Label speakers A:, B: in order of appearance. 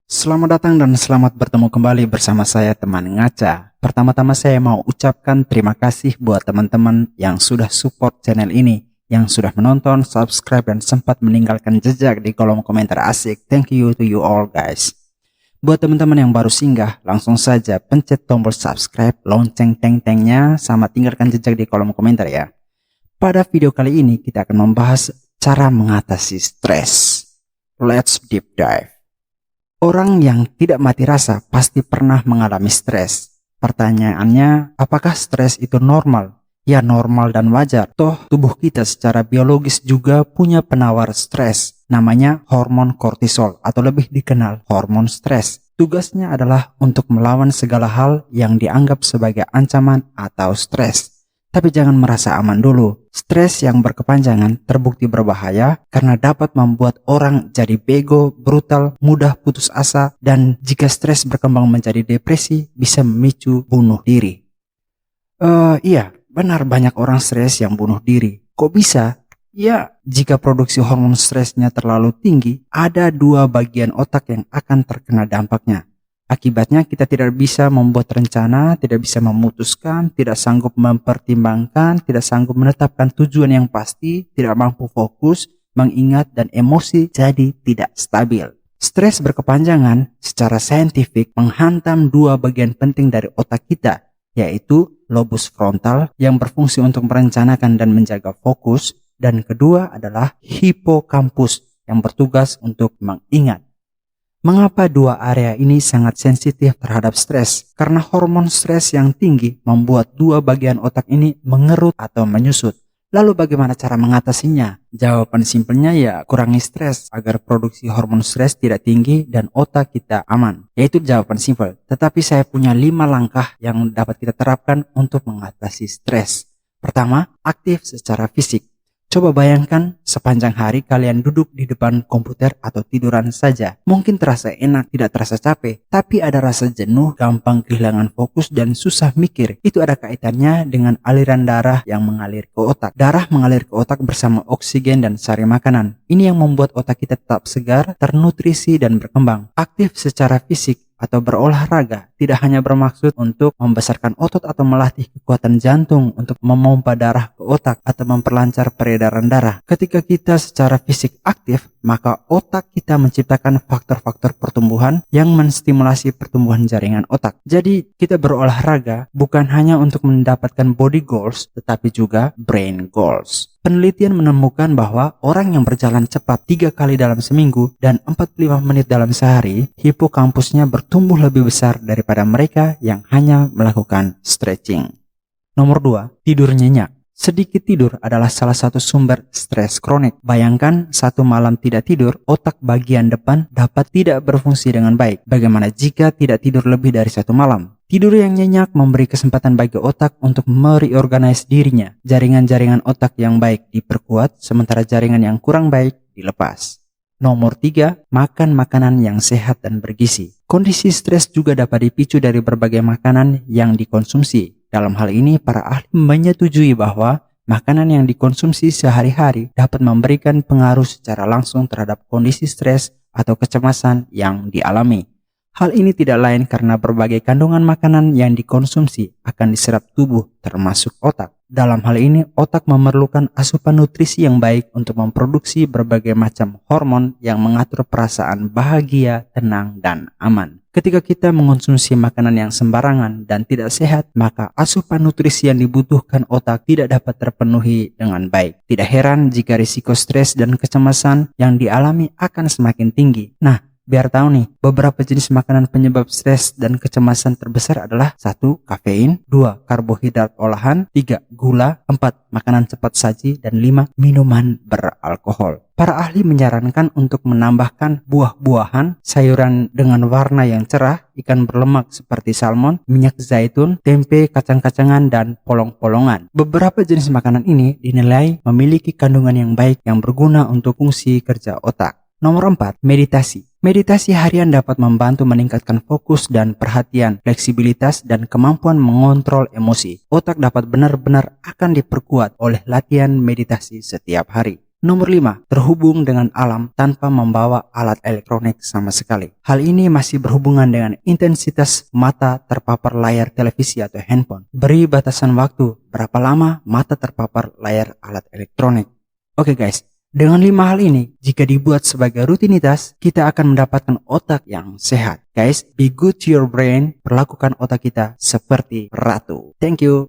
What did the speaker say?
A: Selamat datang dan selamat bertemu kembali bersama saya teman ngaca. Pertama-tama saya mau ucapkan terima kasih buat teman-teman yang sudah support channel ini, yang sudah menonton, subscribe, dan sempat meninggalkan jejak di kolom komentar asik. Thank you to you all guys. Buat teman-teman yang baru singgah, langsung saja pencet tombol subscribe, lonceng teng-tengnya, sama tinggalkan jejak di kolom komentar ya. Pada video kali ini kita akan membahas cara mengatasi stres. Let's deep dive. Orang yang tidak mati rasa pasti pernah mengalami stres. Pertanyaannya, apakah stres itu normal? Ya, normal dan wajar. Toh tubuh kita secara biologis juga punya penawar stres. Namanya hormon kortisol atau lebih dikenal hormon stres. Tugasnya adalah untuk melawan segala hal yang dianggap sebagai ancaman atau stres. Tapi jangan merasa aman dulu. Stres yang berkepanjangan terbukti berbahaya karena dapat membuat orang jadi bego, brutal, mudah putus asa, dan jika stres berkembang menjadi depresi bisa memicu bunuh diri. Iya, benar banyak orang stres yang bunuh diri. Kok bisa? Ya, jika produksi hormon stresnya terlalu tinggi, ada dua bagian otak yang akan terkena dampaknya. Akibatnya kita tidak bisa membuat rencana, tidak bisa memutuskan, tidak sanggup mempertimbangkan, tidak sanggup menetapkan tujuan yang pasti, tidak mampu fokus, mengingat, dan emosi jadi tidak stabil. Stres berkepanjangan secara saintifik menghantam dua bagian penting dari otak kita, yaitu lobus frontal yang berfungsi untuk merencanakan dan menjaga fokus, dan kedua adalah hipokampus yang bertugas untuk mengingat. Mengapa dua area ini sangat sensitif terhadap stres? Karena hormon stres yang tinggi membuat dua bagian otak ini mengerut atau menyusut. Lalu bagaimana cara mengatasinya? Jawaban simpelnya ya kurangi stres agar produksi hormon stres tidak tinggi dan otak kita aman. Yaitu jawaban simpel. Tetapi saya punya 5 langkah yang dapat kita terapkan untuk mengatasi stres. Pertama, aktif secara fisik. Coba bayangkan sepanjang hari kalian duduk di depan komputer atau tiduran saja. Mungkin terasa enak, tidak terasa capek, tapi ada rasa jenuh, gampang kehilangan fokus, dan susah mikir. Itu ada kaitannya dengan aliran darah yang mengalir ke otak. Darah mengalir ke otak bersama oksigen dan sari makanan. Ini yang membuat otak kita tetap segar, ternutrisi, dan berkembang. Aktif secara fisik atau berolahraga tidak hanya bermaksud untuk membesarkan otot atau melatih kekuatan jantung untuk memompa darah ke otak atau memperlancar peredaran darah. Ketika kita secara fisik aktif, maka otak kita menciptakan faktor-faktor pertumbuhan yang menstimulasi pertumbuhan jaringan otak. Jadi kita berolahraga bukan hanya untuk mendapatkan body goals, tetapi juga brain goals. Penelitian menemukan bahwa orang yang berjalan cepat 3 kali dalam seminggu dan 45 menit dalam sehari, hipokampusnya bertumbuh lebih besar daripada mereka yang hanya melakukan stretching. Nomor 2, tidur nyenyak. Sedikit tidur adalah salah satu sumber stres kronik. Bayangkan 1 malam tidak tidur, otak bagian depan dapat tidak berfungsi dengan baik. Bagaimana jika tidak tidur lebih dari 1 malam? Tidur yang nyenyak memberi kesempatan bagi otak untuk mereorganize dirinya. Jaringan-jaringan otak yang baik diperkuat, sementara jaringan yang kurang baik dilepas. Nomor 3, makan makanan yang sehat dan bergizi. Kondisi stres juga dapat dipicu dari berbagai makanan yang dikonsumsi. Dalam hal ini, para ahli menyetujui bahwa makanan yang dikonsumsi sehari-hari dapat memberikan pengaruh secara langsung terhadap kondisi stres atau kecemasan yang dialami. Hal ini tidak lain karena berbagai kandungan makanan yang dikonsumsi akan diserap tubuh termasuk otak. Dalam hal ini, otak memerlukan asupan nutrisi yang baik untuk memproduksi berbagai macam hormon yang mengatur perasaan bahagia, tenang, dan aman. Ketika kita mengonsumsi makanan yang sembarangan dan tidak sehat, maka asupan nutrisi yang dibutuhkan otak tidak dapat terpenuhi dengan baik. Tidak heran jika risiko stres dan kecemasan yang dialami akan semakin tinggi. Nah, biar tahu nih, beberapa jenis makanan penyebab stres dan kecemasan terbesar adalah 1. Kafein, 2. Karbohidrat olahan, 3. Gula, 4. Makanan cepat saji, dan 5. Minuman beralkohol. Para ahli menyarankan untuk menambahkan buah-buahan, sayuran dengan warna yang cerah, ikan berlemak seperti salmon, minyak zaitun, tempe, kacang-kacangan, dan polong-polongan. Beberapa jenis makanan ini dinilai memiliki kandungan yang baik yang berguna untuk fungsi kerja otak. Nomor 4, meditasi. Meditasi harian dapat membantu meningkatkan fokus dan perhatian, fleksibilitas, dan kemampuan mengontrol emosi. Otak dapat benar-benar akan diperkuat oleh latihan meditasi setiap hari. Nomor 5, terhubung dengan alam tanpa membawa alat elektronik sama sekali. Hal ini masih berhubungan dengan intensitas mata terpapar layar televisi atau handphone. Beri batasan waktu berapa lama mata terpapar layar alat elektronik. Oke guys, dengan 5 hal ini, jika dibuat sebagai rutinitas, kita akan mendapatkan otak yang sehat. Guys, be good to your brain, perlakukan otak kita seperti ratu. Thank you.